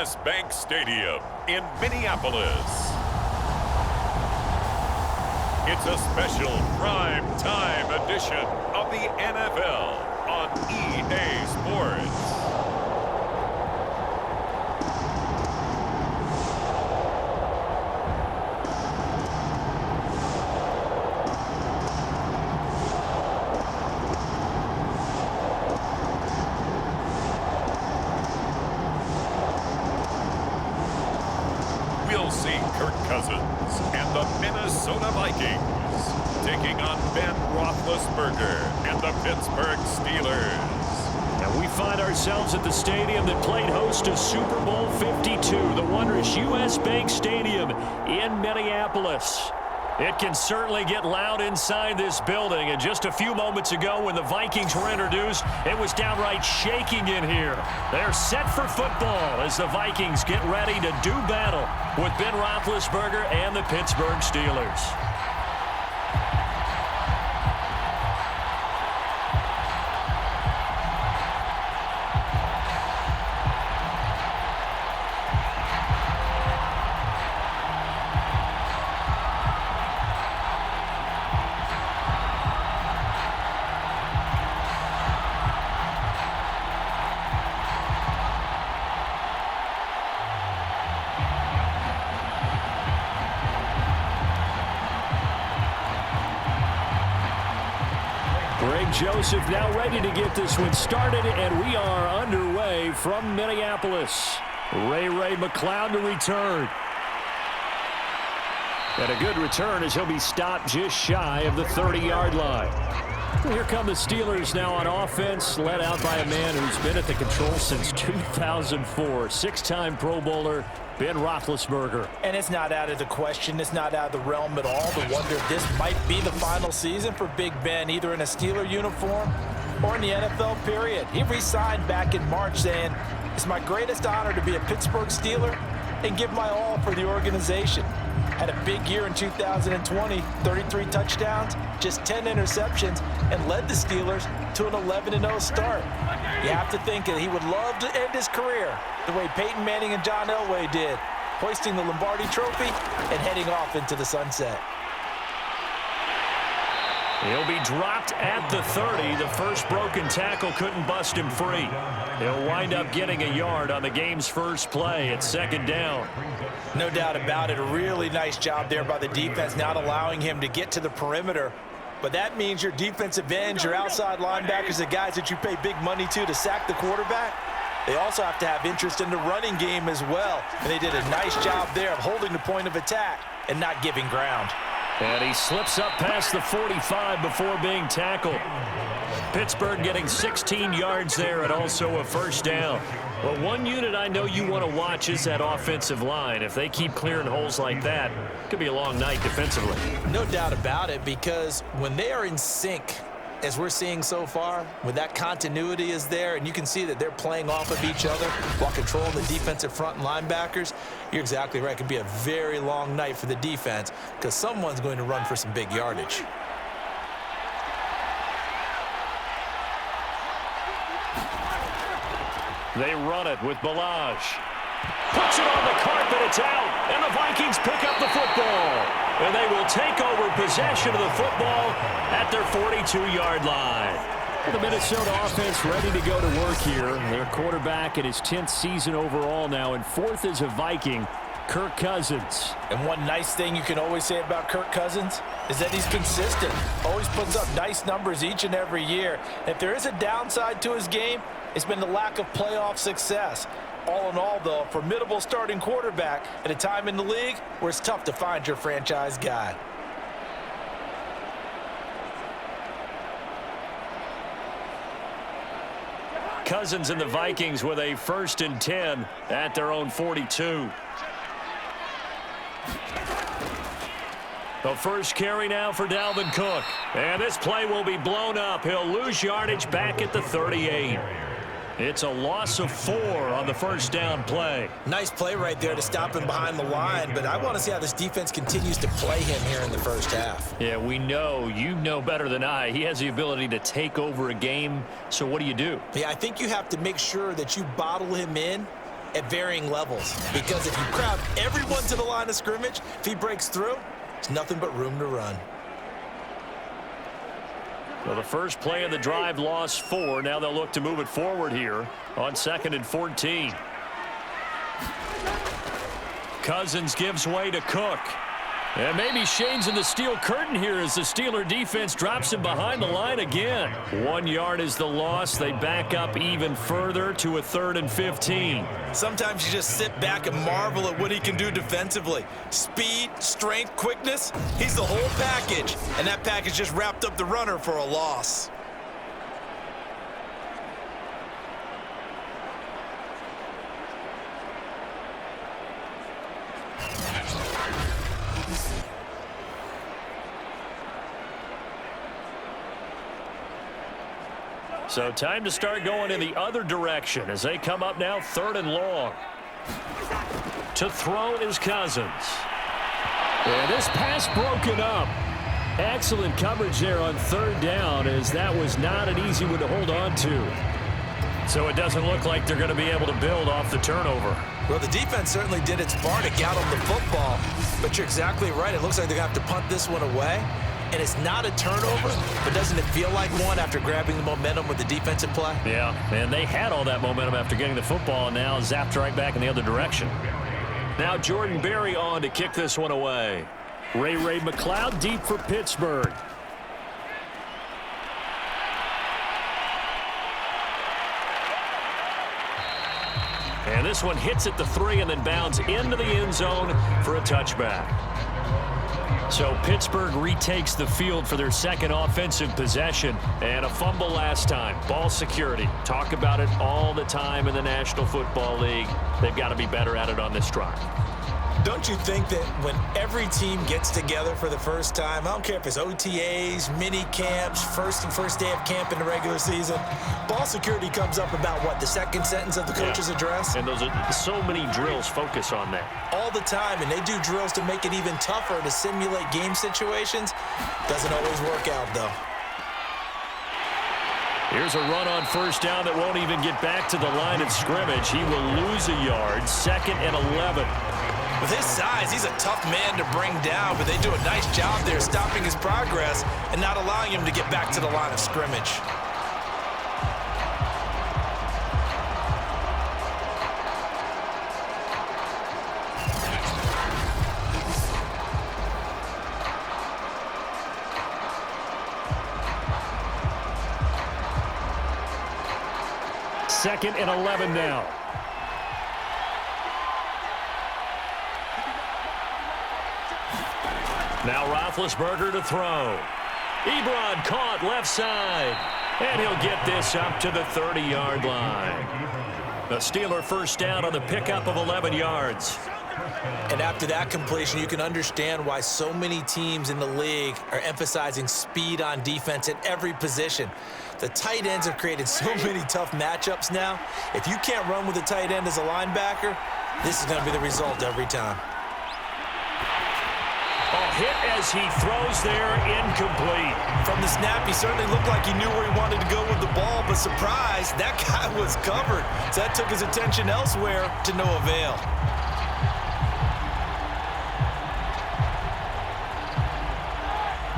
U.S. Bank Stadium in Minneapolis. It's a special prime time edition of the NFL on EA Sports. We'll see Kirk Cousins and the Minnesota Vikings taking on Roethlisberger and the Pittsburgh Steelers. And we find ourselves at the stadium that played host to Super Bowl 52, the wondrous U.S. Bank Stadium in Minneapolis. It can certainly get loud inside this building, and just a few moments ago when the Vikings were introduced, it was downright shaking in here. They're set for football as the Vikings get ready to do battle with Roethlisberger and the Pittsburgh Steelers. Joseph now ready to get this one started, and we are underway from Minneapolis. Ray McCloud to return. And a good return as he'll be stopped just shy of the 30-yard line. Here come the Steelers now on offense, led out by a man who's been at the control since 2004. Six-time Pro Bowler, Roethlisberger. And it's not out of the question. It's not out of the realm at all to wonder if this might be the final season for Big Ben, either in a Steeler uniform or in the NFL period. He re-signed back in March saying, "It's my greatest honor to be a Pittsburgh Steeler and give my all for the organization." Had a big year in 2020, 33 touchdowns, just 10 interceptions, and led the Steelers to an 11-0 start. You have to think that he would love to end his career the way Peyton Manning and John Elway did, hoisting the Lombardi Trophy and heading off into the sunset. He'll be dropped at the 30. The first broken tackle couldn't bust him free. He'll wind up getting a yard on the game's first play at second down. No doubt about it. A really nice job there by the defense, not allowing him to get to the perimeter. But that means your defensive ends, your outside linebackers, the guys that you pay big money to sack the quarterback, they also have to have interest in the running game as well. And they did a nice job there of holding the point of attack and not giving ground. And he slips up past the 45 before being tackled. Pittsburgh getting 16 yards there and also a first down. Well, one unit I know you want to watch is that offensive line. If they keep clearing holes like that, it could be a long night defensively. No doubt about it, because when they are in sync, as we're seeing so far, when that continuity is there and you can see that they're playing off of each other while controlling the defensive front and linebackers, you're exactly right. It could be a very long night for the defense because someone's going to run for some big yardage. They run it with Balaj. Puts it on the carpet, it's out, and the Vikings pick up the football. And they will take over possession of the football at their 42-yard line. The Minnesota offense ready to go to work here. Their quarterback in his 10th season overall now, and fourth as a Viking, Kirk Cousins. And one nice thing you can always say about Kirk Cousins is that he's consistent. Always puts up nice numbers each and every year. If there is a downside to his game, it's been the lack of playoff success. All in all, though, a formidable starting quarterback at a time in the league where it's tough to find your franchise guy. Cousins and the Vikings with a 1st and 10 at their own 42. The first carry now for Dalvin Cook. And this play will be blown up. He'll lose yardage back at the 38. It's a loss of 4 on the first down play. Nice play right there to stop him behind the line, but I want to see how this defense continues to play him here in the first half. Yeah, we know. You know better than I. He has the ability to take over a game, so what do you do? Yeah, I think you have to make sure that you bottle him in at varying levels. Because if you crowd everyone to the line of scrimmage, if he breaks through, there's nothing but room to run. Well, the first play of the drive lost 4. Now they'll look to move it forward here on 2nd and 14. Cousins gives way to Cook. And maybe shades in the steel curtain here as the Steeler defense drops him behind the line again. 1 yard is the loss. They back up even further to a 3rd and 15. Sometimes you just sit back and marvel at what he can do defensively. Speed, strength, quickness, he's the whole package. And that package just wrapped up the runner for a loss. So time to start going in the other direction as they come up now 3rd and long. To throw is Cousins. And this pass broken up. Excellent coverage there on 3rd down as that was not an easy one to hold on to. So it doesn't look like they're going to be able to build off the turnover. Well, the defense certainly did its part to get on the football. But you're exactly right. It looks like they're going to have to punt this one away. And it's not a turnover, but doesn't it feel like one after grabbing the momentum with the defensive play? Yeah, and they had all that momentum after getting the football and now zapped right back in the other direction. Now Jordan Berry on to kick this one away. Ray McLeod deep for Pittsburgh. And this one hits at the 3 and then bounds into the end zone for a touchback. So Pittsburgh retakes the field for their second offensive possession. And a fumble last time. Ball security. Talk about it all the time in the National Football League. They've got to be better at it on this drive. Don't you think that when every team gets together for the first time, I don't care if it's OTAs, mini camps, first day of camp in the regular season, ball security comes up about what, the second sentence of the coach's address? And those are so many drills focus on that. All the time, and they do drills to make it even tougher to simulate game situations. Doesn't always work out, though. Here's a run on 1st down that won't even get back to the line of scrimmage. He will lose a yard, 2nd and 11. With his size, he's a tough man to bring down, but they do a nice job there stopping his progress and not allowing him to get back to the line of scrimmage. Second and 11 now. Now Roethlisberger to throw. Ebron caught left side. And he'll get this up to the 30-yard line. A Steeler 1st down on the pickup of 11 yards. And after that completion, you can understand why so many teams in the league are emphasizing speed on defense at every position. The tight ends have created so many tough matchups now. If you can't run with a tight end as a linebacker, this is going to be the result every time. Hit as he throws there, incomplete. From the snap, he certainly looked like he knew where he wanted to go with the ball, but surprise, that guy was covered. So that took his attention elsewhere to no avail.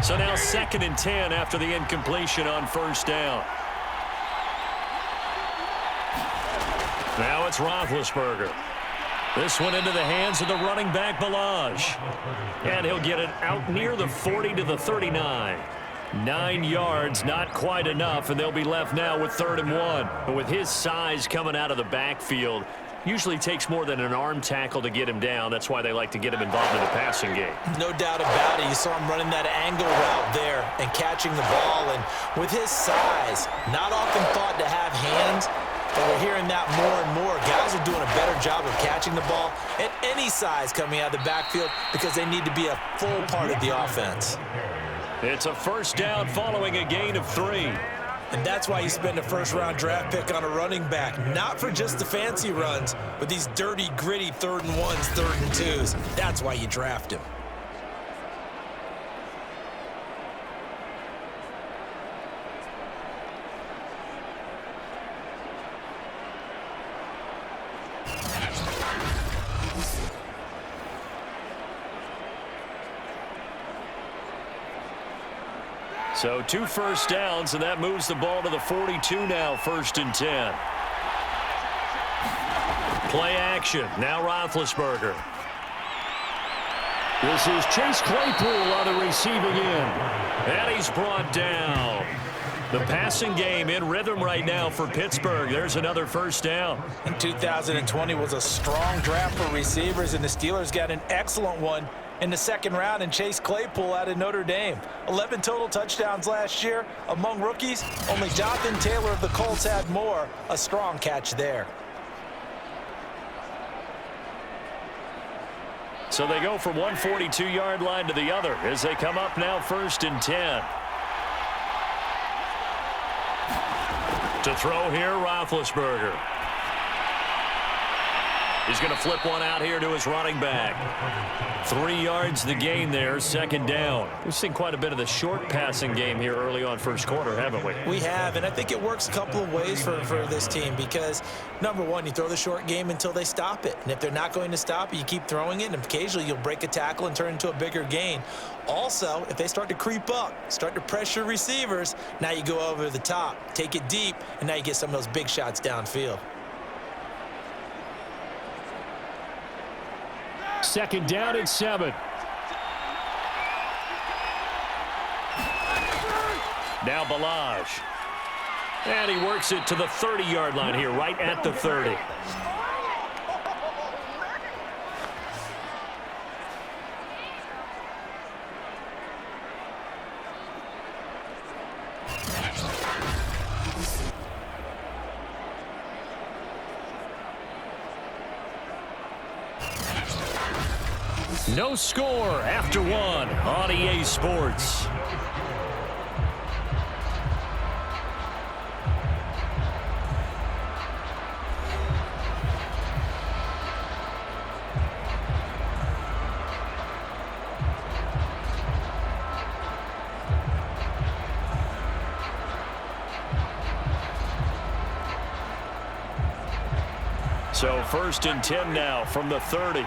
So now 2nd and 10 after the incompletion on 1st down. Now it's Roethlisberger. This one into the hands of the running back, Balaj. And he'll get it out near the 40 to the 39. 9 yards, not quite enough, and they'll be left now with 3rd and 1. But with his size coming out of the backfield, usually takes more than an arm tackle to get him down. That's why they like to get him involved in the passing game. No doubt about it. You saw him running that angle route there and catching the ball. And with his size, not often thought to have hands, but we're hearing that more and more. Guys are doing a better job of catching the ball at any size coming out of the backfield because they need to be a full part of the offense. It's a 1st down following a gain of 3. And that's why you spend a 1st-round draft pick on a running back. Not for just the fancy runs, but these dirty, gritty 3rd and 1s, 3rd and 2s. That's why you draft him. So 2 first downs, and that moves the ball to the 42 now, 1st and 10. Play action. Now Roethlisberger. This is Chase Claypool on the receiving end. And he's brought down. The passing game in rhythm right now for Pittsburgh. There's another first down. And 2020 was a strong draft for receivers, and the Steelers got an excellent one in the 2nd round, and Chase Claypool out of Notre Dame. 11 total touchdowns last year. Among rookies, only Jonathan Taylor of the Colts had more. A strong catch there. So they go from one 42-yard line to the other as they come up now 1st and 10. To throw here, Roethlisberger. He's going to flip one out here to his running back. 3 yards the gain there, 2nd down. We've seen quite a bit of the short passing game here early on 1st quarter, haven't we? We have, and I think it works a couple of ways for this team because, number one, you throw the short game until they stop it. And if they're not going to stop it, you keep throwing it, and occasionally you'll break a tackle and turn into a bigger gain. Also, if they start to creep up, start to pressure receivers, now you go over the top, take it deep, and now you get some of those big shots downfield. 2nd down and 7. Now Balaj. And he works it to the 30-yard line here, right at the 30. No score after 1 on EA Sports. So 1st and 10 now from the 30.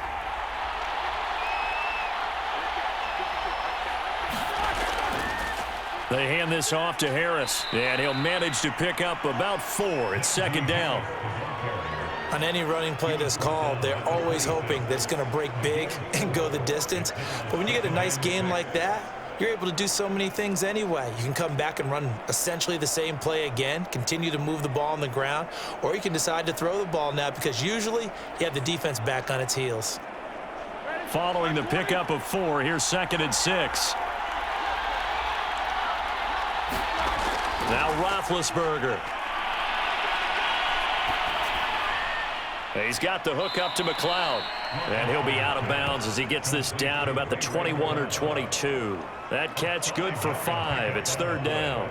They hand this off to Harris, and he'll manage to pick up about 4. It's 2nd down. On any running play that's called, they're always hoping that it's going to break big and go the distance. But when you get a nice game like that, you're able to do so many things anyway. You can come back and run essentially the same play again, continue to move the ball on the ground, or you can decide to throw the ball now because usually you have the defense back on its heels. Following the pickup of 4, here's 2nd and 6. Now Roethlisberger. He's got the hook up to McLeod. And he'll be out of bounds as he gets this down to about the 21 or 22. That catch good for 5. It's 3rd down.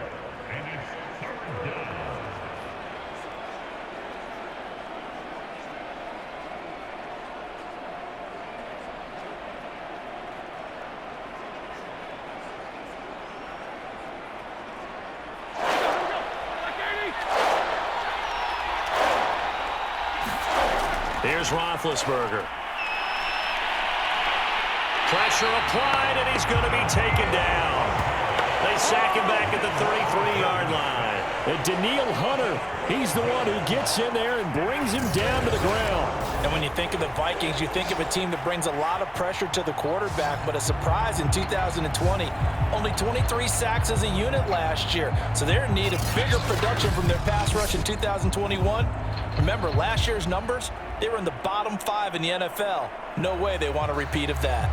Here's Roethlisberger. Pressure applied, and he's going to be taken down. They sack him back at the 33-yard line. And Daniil Hunter, he's the one who gets in there and brings him down to the ground. And when you think of the Vikings, you think of a team that brings a lot of pressure to the quarterback, but a surprise in 2020, only 23 sacks as a unit last year. So they're in need of bigger production from their pass rush in 2021. Remember, last year's numbers, they were in the bottom 5 in the NFL. No way they want a repeat of that.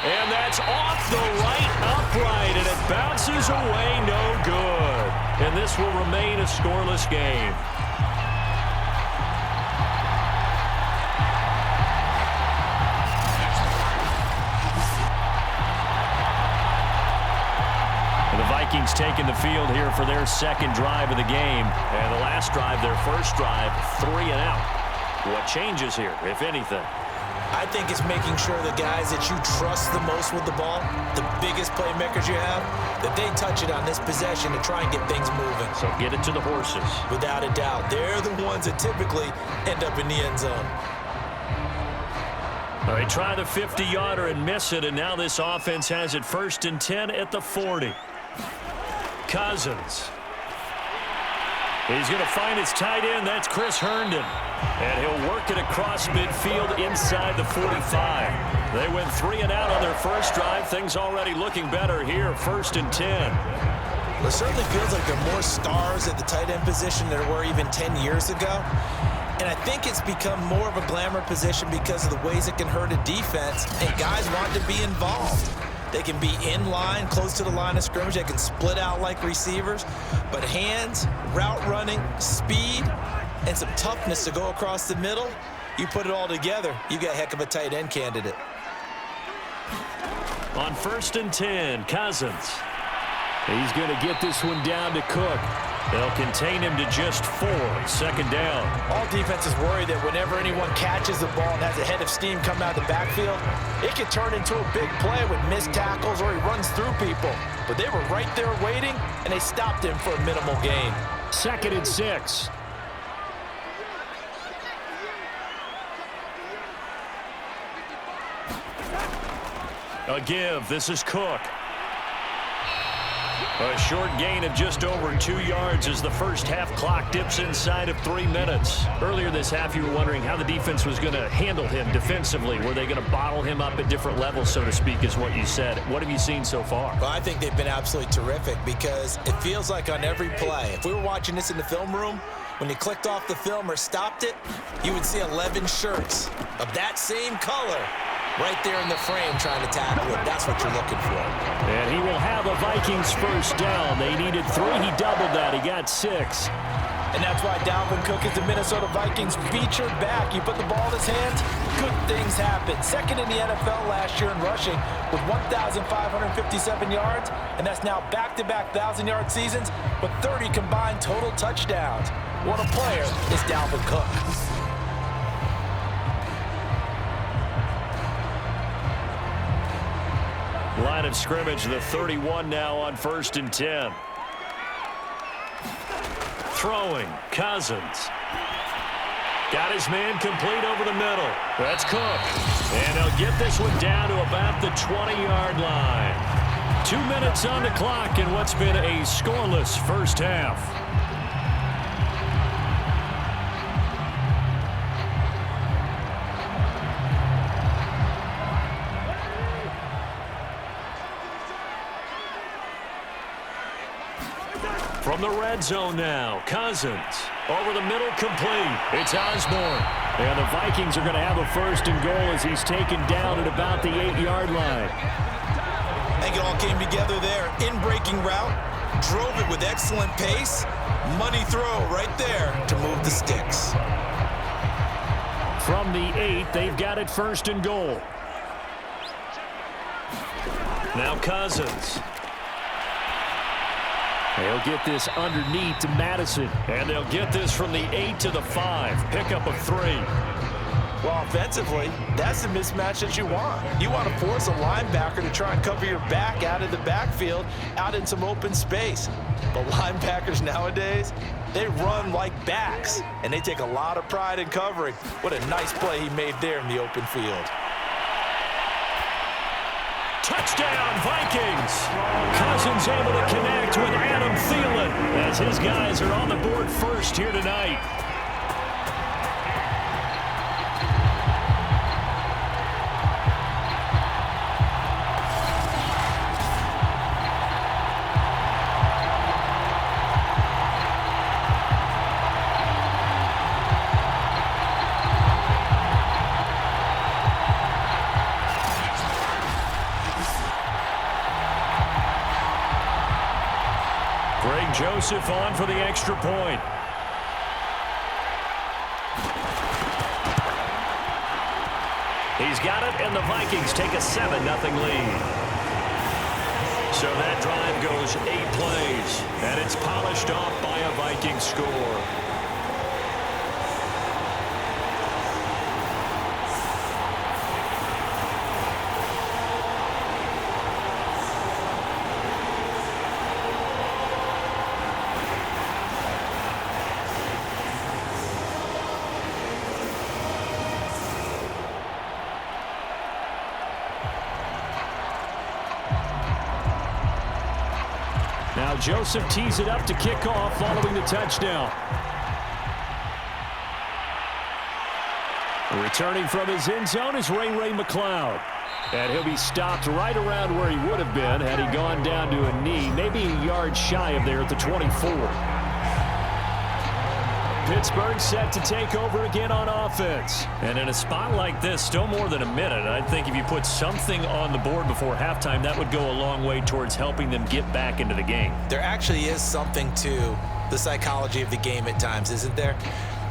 And that's off the right upright, and it bounces away, no good. And this will remain a scoreless game. The Vikings taking the field here for their 2nd drive of the game. And the last drive, their 1st drive, 3 and out. What changes here, if anything? I think it's making sure the guys that you trust the most with the ball, the biggest playmakers you have, that they touch it on this possession to try and get things moving. So get it to the horses. Without a doubt. They're the ones that typically end up in the end zone. All right, try the 50-yarder and miss it, and now this offense has it 1st and 10 at the 40. Cousins. He's going to find his tight end. That's Chris Herndon. And he'll work it across midfield inside the 45. They went 3 and out on their first drive. Things already looking better here, 1st and 10. Well, it certainly feels like there are more stars at the tight end position than there were even 10 years ago. And I think it's become more of a glamour position because of the ways it can hurt a defense, and guys want to be involved. They can be in line, close to the line of scrimmage. They can split out like receivers. But hands, route running, speed, and some toughness to go across the middle, you put it all together, you got a heck of a tight end candidate. On 1st and 10, Cousins. He's going to get this one down to Cook. They'll contain him to just 4, 2nd down. All defenses worry that whenever anyone catches the ball and has a head of steam coming out of the backfield, it can turn into a big play with missed tackles or he runs through people. But they were right there waiting, and they stopped him for a minimal gain. 2nd and 6. A give. This is Cook. A short gain of just over 2 yards as the first half clock dips inside of 3 minutes. Earlier this half, you were wondering how the defense was going to handle him defensively. Were they going to bottle him up at different levels, so to speak, is what you said. What have you seen so far? Well, I think they've been absolutely terrific because it feels like on every play, if we were watching this in the film room, when you clicked off the film or stopped it, you would see 11 shirts of that same color right there in the frame trying to tackle it. That's what you're looking for. And he will have a Vikings first down. They needed 3. He doubled that. He got 6. And that's why Dalvin Cook is the Minnesota Vikings featured back. You put the ball in his hands, good things happen. 2nd in the NFL last year in rushing with 1,557 yards, and that's now back-to-back 1,000-yard seasons with 30 combined total touchdowns. What a player is Dalvin Cook. Line of scrimmage, the 31 now on 1st and 10. Throwing, Cousins. Got his man complete over the middle. That's Cook. And he'll get this one down to about the 20-yard line. 2 minutes on the clock in what's been a scoreless first half. From the red zone now, Cousins. Over the middle, complete. It's Osborne. And the Vikings are going to have a 1st and goal as he's taken down at about the 8-yard line. I think it all came together there. In-breaking route, drove it with excellent pace. Money throw right there to move the sticks. From the 8, they've got it 1st and goal. Now Cousins. They'll get this underneath to Madison. And they'll get this from the 8 to the 5. Pickup of 3. Well, offensively, that's the mismatch that you want. You want to force a linebacker to try and cover your back out of the backfield, out in some open space. But linebackers nowadays, they run like backs, and they take a lot of pride in covering. What a nice play he made there in the open field. Touchdown, Vikings! Cousins able to connect with Adam Thielen as his guys are on the board first here tonight. Joseph on for the extra point. He's got it, and the Vikings take a 7-0 lead. So that drive goes 8 plays, and it's polished off by a Viking score. Now Joseph tees it up to kick off following the touchdown. Returning from his end zone is Ray McLeod. And he'll be stopped right around where he would have been had he gone down to a knee, maybe a yard shy of there at the 24. Pittsburgh set to take over again on offense. And in a spot like this, still more than a minute, I think if you put something on the board before halftime, that would go a long way towards helping them get back into the game. There actually is something to the psychology of the game at times, isn't there?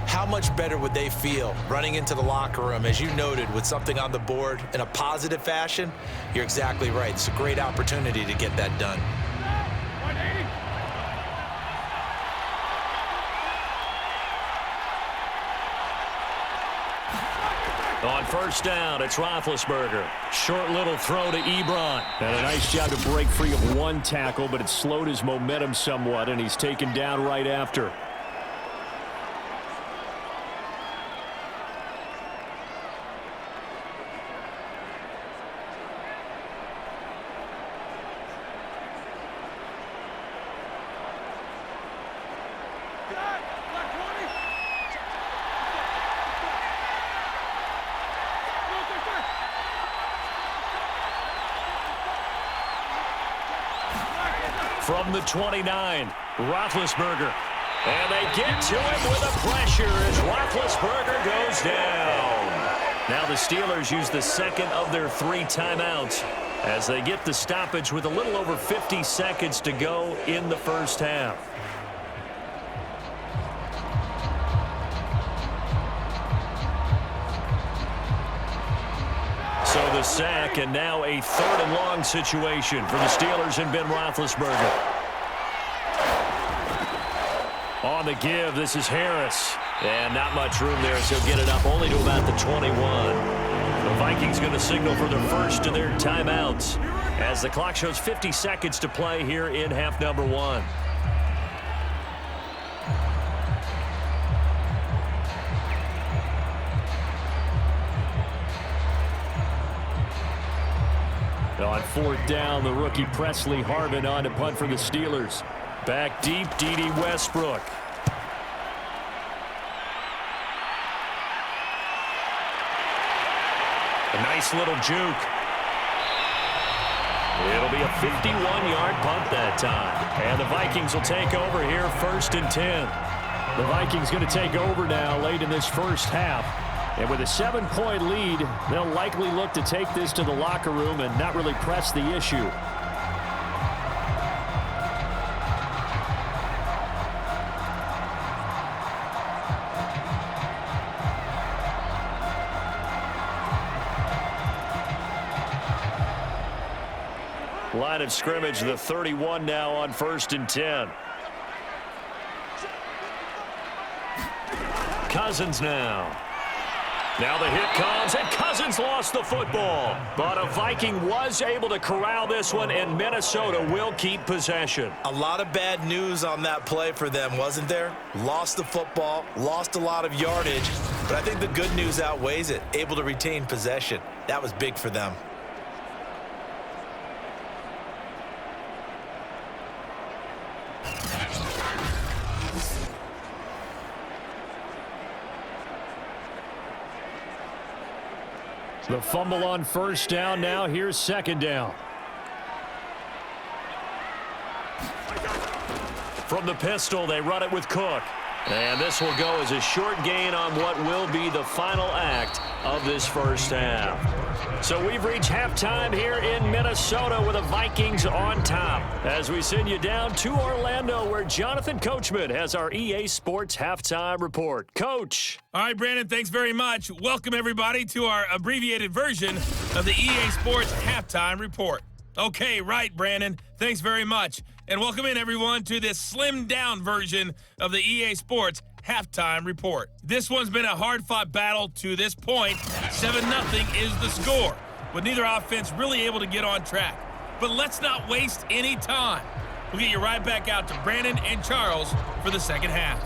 How much better would they feel running into the locker room, as you noted, with something on the board in a positive fashion? You're exactly right. It's a great opportunity to get that done. On first down, it's Roethlisberger. Short little throw to Ebron. And a nice job to break free of one tackle, but it slowed his momentum somewhat, and he's taken down right after. From the 29, Roethlisberger. And they get to him with a pressure as Roethlisberger goes down. Now the Steelers use the second of their 3 timeouts as they get the stoppage with a little over 50 seconds to go in the first half. So the sack, and now a 3rd and long situation for the Steelers and Ben Roethlisberger. On the give, this is Harris. And not much room there, so get it up only to about the 21. The Vikings going to signal for their first of their timeouts as the clock shows 50 seconds to play here in half number 1. On 4th down, the rookie Presley Harvin on to punt for the Steelers. Back deep, D.D. Westbrook. A nice little juke. It'll be a 51-yard punt that time. And the Vikings will take over here 1st and 10. The Vikings going to take over now late in this first half. And with a 7-point lead, they'll likely look to take this to the locker room and not really press the issue. Line of scrimmage, the 31 now on 1st and 10. Cousins now. Now the hit comes, and Cousins lost the football. But a Viking was able to corral this one, and Minnesota will keep possession. A lot of bad news on that play for them, wasn't there? Lost the football, lost a lot of yardage, but I think the good news outweighs it. Able to retain possession. That was big for them. The fumble on first down. Now here's 2nd down. From the pistol, they run it with Cook. And this will go as a short gain on what will be the final act of this first half. So we've reached halftime here in Minnesota with the Vikings on top. As we send you down to Orlando, where Jonathan Coachman has our EA Sports halftime report. Coach. All right, Brandon, thanks very much. Welcome, everybody, to our abbreviated version of the EA Sports halftime report. Okay, right, Brandon. Thanks very much. And welcome in, everyone, to this slimmed-down version of the EA Sports halftime report. This one's been a hard-fought battle to this point. 7-0 is the score, with neither offense really able to get on track. But let's not waste any time. We'll get you right back out to Brandon and Charles for the second half.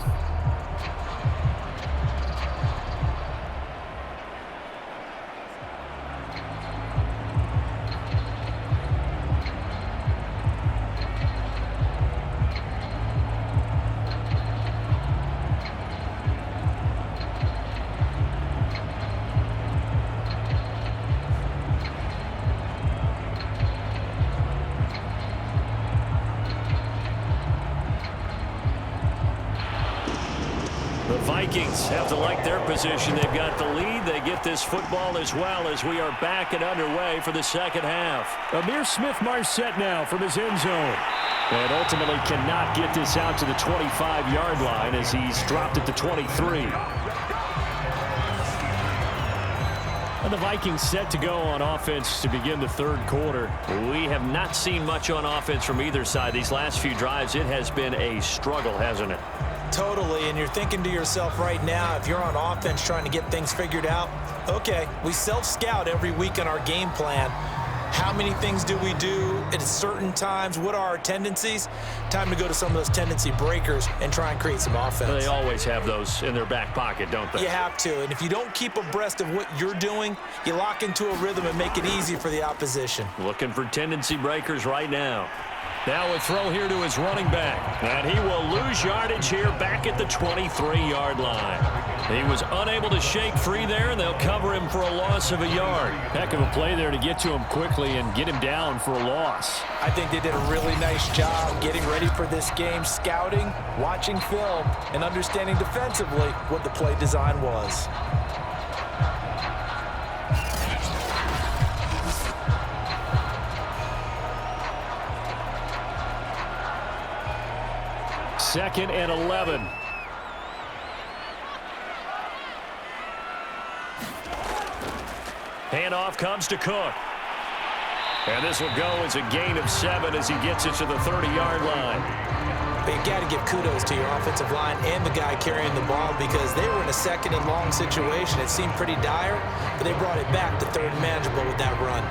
The Vikings have to like their position. They've got the lead. They get this football as well as we are back and underway for the second half. Amir Smith-Marset now from his end zone. And ultimately cannot get this out to the 25-yard line as he's dropped it to 23. And the Vikings set to go on offense to begin the third quarter. We have not seen much on offense from either side. These last few drives, it has been a struggle, hasn't it? Totally, and you're thinking to yourself right now, if you're on offense trying to get things figured out, okay, we self-scout every week on our game plan. How many things do we do at certain times? What are our tendencies? Time to go to some of those tendency breakers and try and create some offense. They always have those in their back pocket, don't they? You have to, and if you don't keep abreast of what you're doing, you lock into a rhythm and make it easy for the opposition. Looking for tendency breakers right now. Now a throw here to his running back. And he will lose yardage here back at the 23-yard line. He was unable to shake free there, and they'll cover him for a loss of a yard. Heck of a play there to get to him quickly and get him down for a loss. I think they did a really nice job getting ready for this game, scouting, watching film, and understanding defensively what the play design was. Second and 11. Handoff comes to Cook. And this will go as a gain of 7 as he gets it to the 30-yard line. But you got to give kudos to your offensive line and the guy carrying the ball because they were in a second and long situation. It seemed pretty dire, but they brought it back to third and manageable with that run.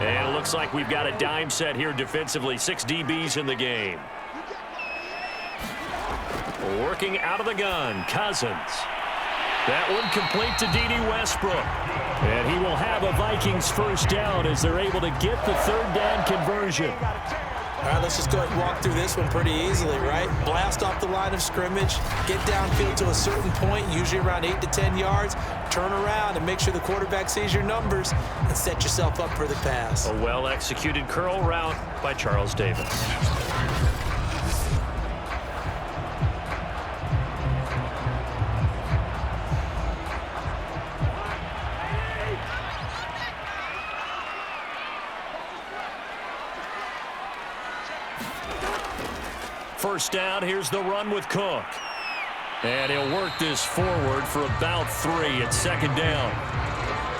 And it looks like we've got a dime set here defensively. 6 DBs in the game. Working out of the gun, Cousins. That one complete to D.D. Westbrook. And he will have a Vikings first down as they're able to get the third down conversion. All right, let's just go ahead and walk through this one pretty easily, right? Blast off the line of scrimmage, get downfield to a certain point, usually around 8 to 10 yards, turn around and make sure the quarterback sees your numbers and set yourself up for the pass. A well-executed curl route by Charles Davis. First down, here's the run with Cook. And he'll work this forward for about 3 at second down.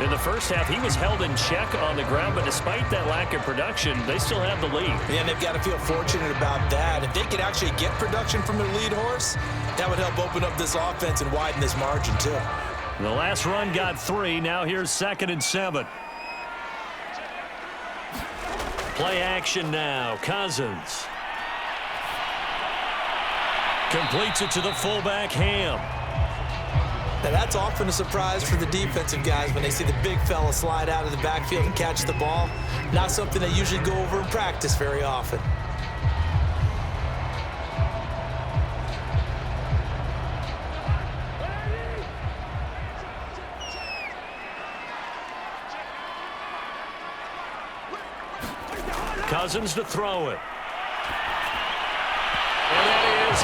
In the first half, he was held in check on the ground, but despite that lack of production, they still have the lead. Yeah, and they've got to feel fortunate about that. If they could actually get production from their lead horse, that would help open up this offense and widen this margin, too. The last run got 3. Now here's 2nd and 7. Play action now. Cousins. Completes it to the fullback, Ham. Now that's often a surprise for the defensive guys when they see the big fella slide out of the backfield and catch the ball. Not something they usually go over in practice very often. Cousins to throw it. And that is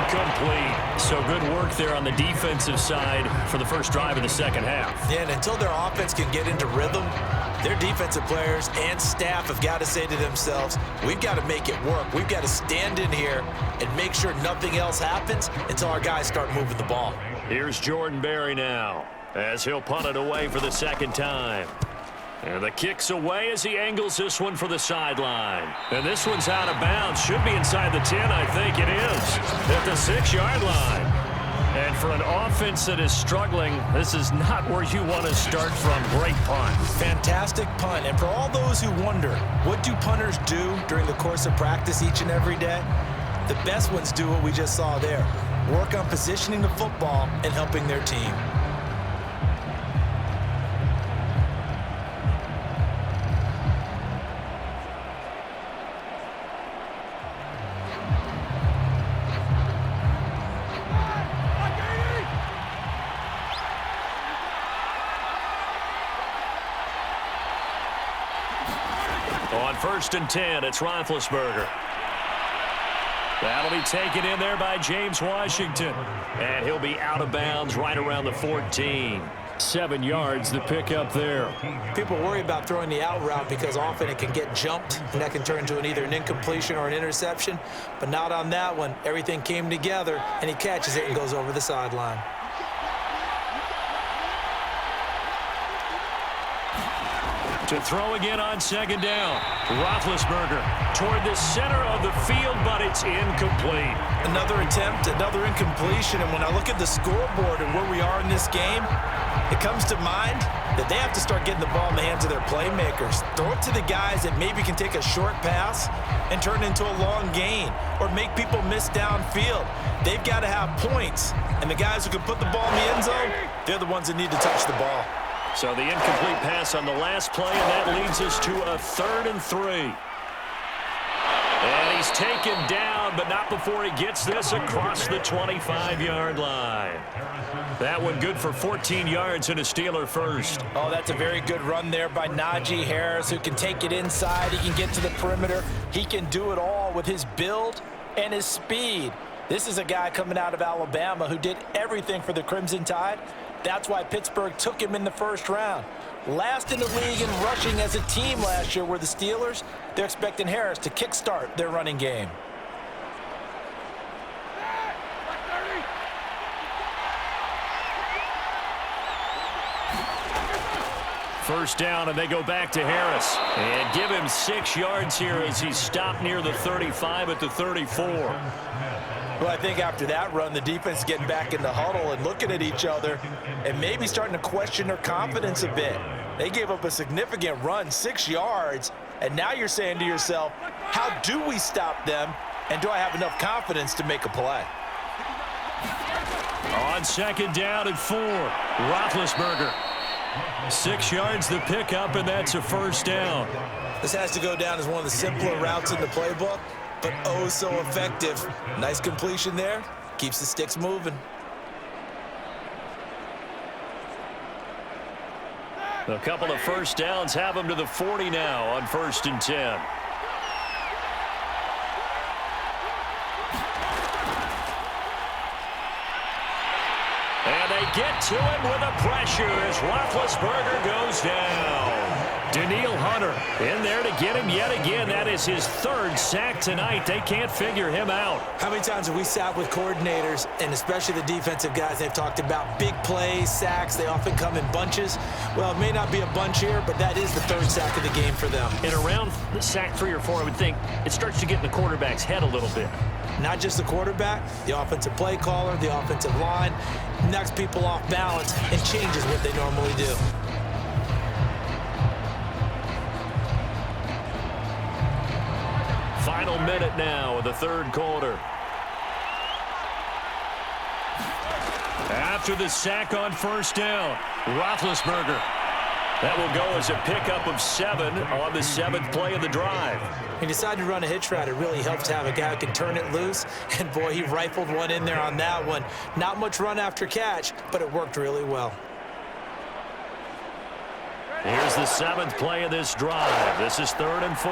incomplete. So good work there on the defensive side for the first drive of the second half. Yeah, and until their offense can get into rhythm, their defensive players and staff have got to say to themselves, we've got to make it work. We've got to stand in here and make sure nothing else happens until our guys start moving the ball. Here's Jordan Berry now as he'll punt it away for the second time. And the kick's away as he angles this one for the sideline. And this one's out of bounds. Should be inside the 10, I think it is. At the 6-yard line. And for an offense that is struggling, this is not where you want to start from. Great punt. Fantastic punt. And for all those who wonder, what do punters do during the course of practice each and every day? The best ones do what we just saw there. Work on positioning the football and helping their team. 1st and 10. It's Roethlisberger. That'll be taken in there by James Washington. And he'll be out of bounds right around the 14. 7 yards, the pickup there. People worry about throwing the out route because often it can get jumped, and that can turn into either an incompletion or an interception. But not on that one. Everything came together, and he catches it and goes over the sideline. To throw again on 2nd down. Roethlisberger toward the center of the field, but it's incomplete. Another attempt, another incompletion, and when I look at the scoreboard and where we are in this game, it comes to mind that they have to start getting the ball in the hands of their playmakers. Throw it to the guys that maybe can take a short pass and turn it into a long gain or make people miss downfield. They've got to have points, and the guys who can put the ball in the end zone, they're the ones that need to touch the ball. So the incomplete pass on the last play, and that leads us to a 3rd and 3. And he's taken down, but not before he gets this across the 25-yard line. That one good for 14 yards and a Steeler first. Oh, that's a very good run there by Najee Harris, who can take it inside. He can get to the perimeter. He can do it all with his build and his speed. This is a guy coming out of Alabama who did everything for the Crimson Tide. That's why Pittsburgh took him in the 1st round. Last in the league in rushing as a team last year were the Steelers. They're expecting Harris to kickstart their running game. First down, and they go back to Harris. And give him 6 yards here as he stopped near the 35 at the 34. Well, I think after that run, the defense is getting back in the huddle and looking at each other and maybe starting to question their confidence a bit. They gave up a significant run, 6 yards, and now you're saying to yourself, how do we stop them, and do I have enough confidence to make a play? On 2nd down and 4, Roethlisberger. 6 yards the pickup, and that's a 1st down. This has to go down as one of the simpler routes in the playbook, but oh so effective. Nice completion there. Keeps the sticks moving. A couple of 1st downs have him to the 40 now on 1st and 10. And they get to him with the pressure as Roethlisberger goes down. Daniil Hunter in there to get him yet again. That is his 3rd sack tonight. They can't figure him out. How many times have we sat with coordinators, and especially the defensive guys, they've talked about big plays, sacks. They often come in bunches. Well, it may not be a bunch here, but that is the 3rd sack of the game for them. And around the sack 3 or 4, I would think it starts to get in the quarterback's head a little bit. Not just the quarterback, the offensive play caller, the offensive line, knocks people off balance and changes what they normally do. Final minute now of the 3rd quarter. After the sack on 1st down, Roethlisberger. That will go as a pickup of 7 on the 7th play of the drive. He decided to run a hitch route. It really helps to have a guy who can turn it loose. And, boy, he rifled one in there on that one. Not much run after catch, but it worked really well. Here's the 7th play of this drive. This is 3rd and 4.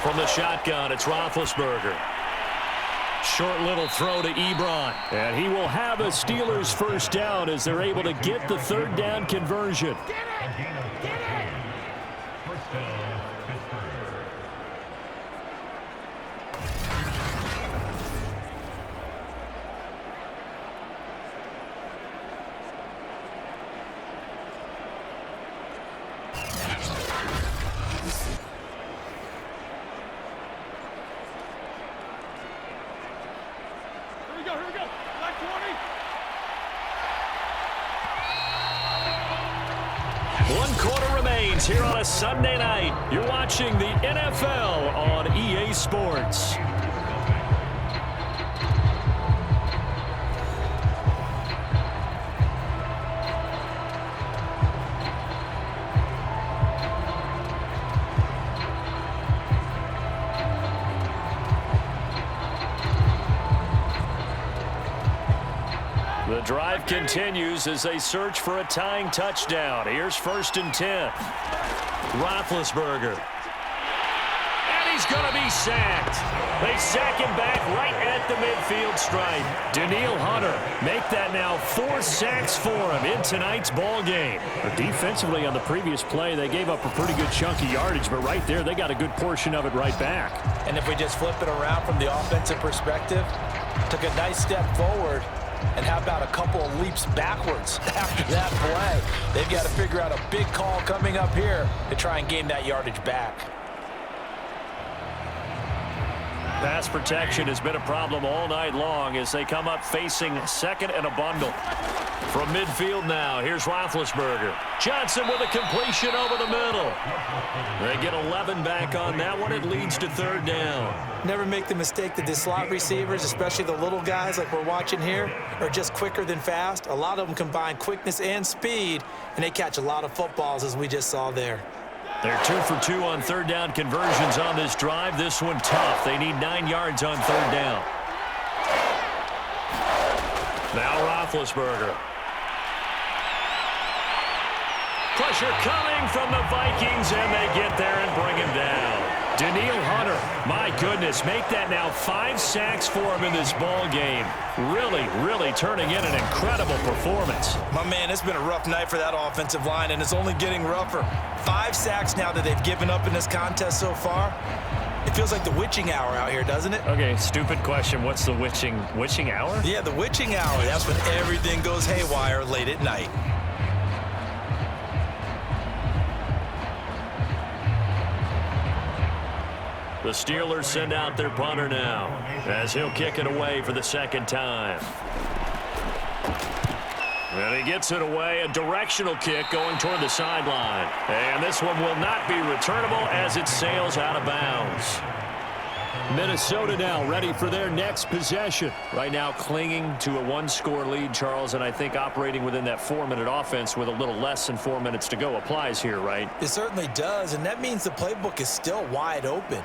From the shotgun, it's Roethlisberger. Short little throw to Ebron. And he will have a Steelers 1st down as they're able to get the 3rd down conversion. Get it! Here we go. Black 20. 1 quarter remains here on a Sunday night. You're watching the NFL on EA Sports. The The drive continues as they search for a tying touchdown. Here's 1st and 10. Roethlisberger. He's going to be sacked. They sack him back right at the midfield stripe. Danielle Hunter make that now 4 sacks for him in tonight's ball game. Defensively on the previous play, they gave up a pretty good chunk of yardage, but right there, they got a good portion of it right back. And if we just flip it around from the offensive perspective, took a nice step forward, and how about a couple of leaps backwards after that play? They've got to figure out a big call coming up here to try and gain that yardage back. Pass protection has been a problem all night long as they come up facing 2nd and a bundle. From midfield now, here's Roethlisberger. Johnson with a completion over the middle. They get 11 back on that one. It leads to 3rd down. Never make the mistake that the slot receivers, especially the little guys like we're watching here, are just quicker than fast. A lot of them combine quickness and speed, and they catch a lot of footballs, as we just saw there. They're 2 for 2 on 3rd down conversions on this drive. This one tough. They need 9 yards on 3rd down. Now Roethlisberger. Pressure coming from the Vikings, and they get there and bring him down. Danielle Hunter, my goodness, make that now 5 sacks for him in this ball game. Really turning in an incredible performance. My man, it's been a rough night for that offensive line, and it's only getting rougher. 5 sacks now that they've given up in this contest so far. It feels like the witching hour out here, doesn't it? Okay, stupid question. What's the witching hour? Yeah, the witching hour. That's when everything goes haywire late at night. The Steelers send out their punter now as he'll kick it away for the 2nd time. And he gets it away, a directional kick going toward the sideline. And this one will not be returnable as it sails out of bounds. Minnesota now ready for their next possession. Right now clinging to a 1-score lead, Charles, and I think operating within that 4-minute offense with a little less than 4 minutes to go applies here, right? It certainly does, and that means the playbook is still wide open.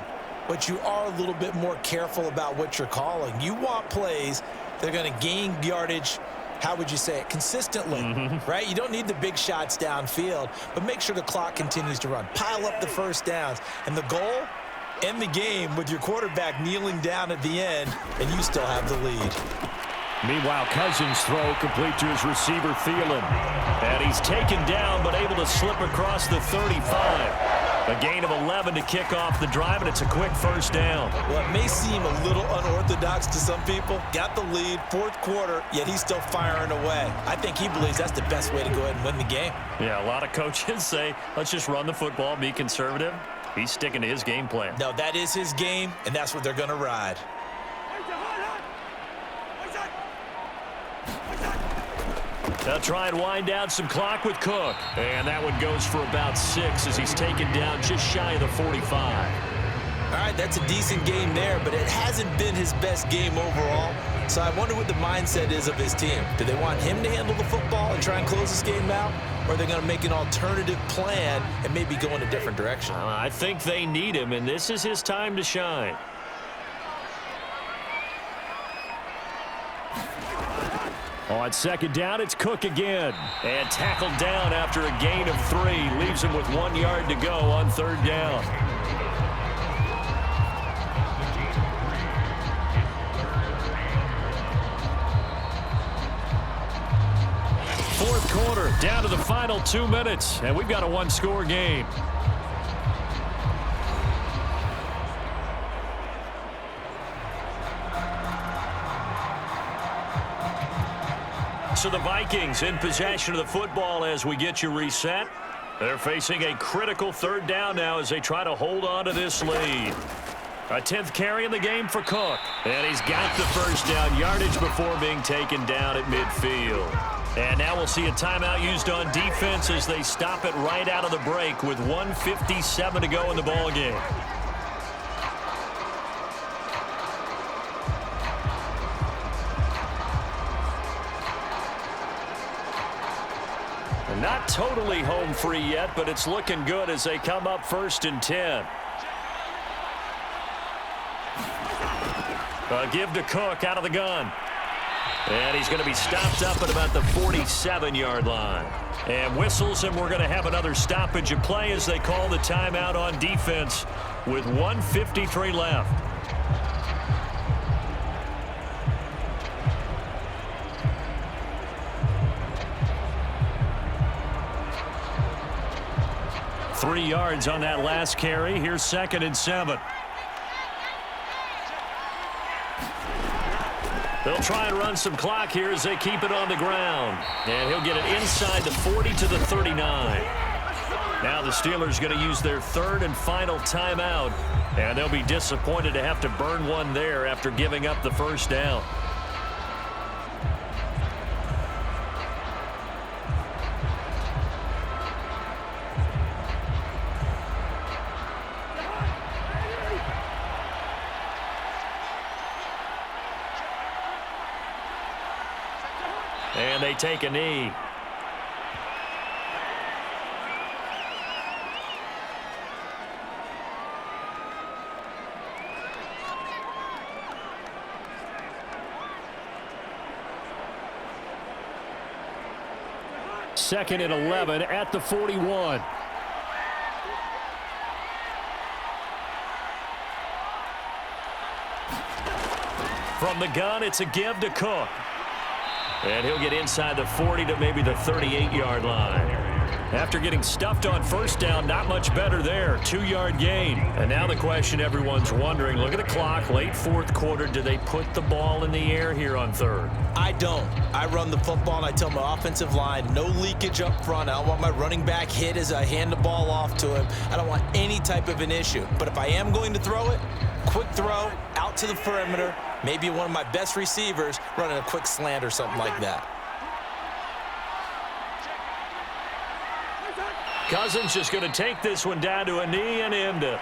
But you are a little bit more careful about what you're calling. You want plays that are going to gain yardage, how would you say it, consistently, right? You don't need the big shots downfield, but make sure the clock continues to run. Pile up the 1st downs. And the goal, end the game with your quarterback kneeling down at the end, and you still have the lead. Meanwhile, Cousins' throw complete to his receiver, Thielen. And he's taken down, but able to slip across the 35. A gain of 11 to kick off the drive, and it's a quick 1st down. Well, it may seem a little unorthodox to some people. Got the lead, 4th quarter, yet he's still firing away. I think he believes that's the best way to go ahead and win the game. Yeah, a lot of coaches say, let's just run the football, be conservative. He's sticking to his game plan. No, that is his game, and that's what they're going to ride. They'll try and wind down some clock with Cook. And that one goes for about 6 as he's taken down just shy of the 45. All right, that's a decent game there, but it hasn't been his best game overall. So I wonder what the mindset is of his team. Do they want him to handle the football and try and close this game out? Or are they going to make an alternative plan and maybe go in a different direction? I think they need him, and this is his time to shine. On 2nd down, it's Cook again. And tackled down after a gain of 3. Leaves him with 1 yard to go on 3rd down. Fourth quarter, down to the final 2 minutes. And we've got a 1-score game. So the Vikings in possession of the football as we get you reset. They're facing a critical 3rd down now as they try to hold on to this lead. A 10th carry in the game for Cook. And he's got the 1st down yardage before being taken down at midfield. And now we'll see a timeout used on defense as they stop it right out of the break with 1:57 to go in the ball game. Not totally home free yet, but it's looking good as they come up 1st and 10. A give to Cook out of the gun. And he's going to be stopped up at about the 47-yard line. And whistles, and we're going to have another stoppage of play as they call the timeout on defense with 1:53 left. Three yards on that last carry. Here's 2nd and 7. They'll try and run some clock here as they keep it on the ground. And he'll get it inside the 40 to the 39. Now the Steelers going to use their 3rd and final timeout. And they'll be disappointed to have to burn one there after giving up the first down. And they take a knee. Second and 11 at the 41. From the gun, it's a give to Cook. And he'll get inside the 40 to maybe the 38-yard line. After getting stuffed on first down, not much better there. 2-yard gain. And now the question everyone's wondering, look at the clock, late 4th quarter. Do they put the ball in the air here on 3rd? I don't. I run the football, and I tell my offensive line, no leakage up front. I don't want my running back hit as I hand the ball off to him. I don't want any type of an issue. But if I am going to throw it, quick throw, out to the perimeter, maybe one of my best receivers running a quick slant or something like that. Cousins just going to take this one down to a knee and end it.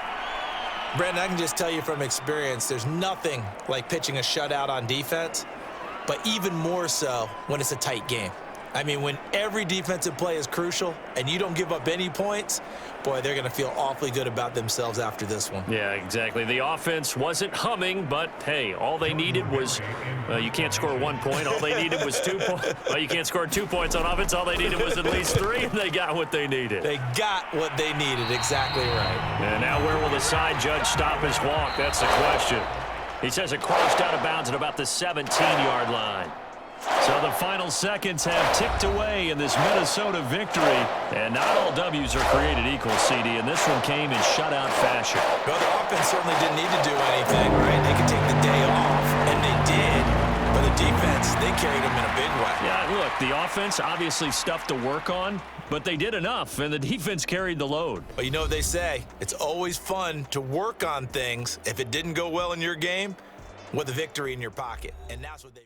Brandon, I can just tell you from experience, there's nothing like pitching a shutout on defense, but even more so when it's a tight game. I mean, when every defensive play is crucial and you don't give up any points, boy, they're going to feel awfully good about themselves after this one. Yeah, exactly. The offense wasn't humming, but, hey, all they needed was you can't score 1 point. All they needed was 2 points. Well, you can't score 2 points on offense. All they needed was at least 3, and they got what they needed. They got what they needed. Exactly right. And now where will the side judge stop his walk? That's the question. He says it crossed out of bounds at about the 17-yard line. So the final seconds have ticked away in this Minnesota victory. And not all W's are created equal, CD, and this one came in shutout fashion. Well, the offense certainly didn't need to do anything, right? They could take the day off, and they did. But the defense, they carried them in a big way. Yeah, look, the offense obviously stuff to work on, but they did enough, and the defense carried the load. Well, you know what they say. It's always fun to work on things if it didn't go well in your game with a victory in your pocket. And that's what they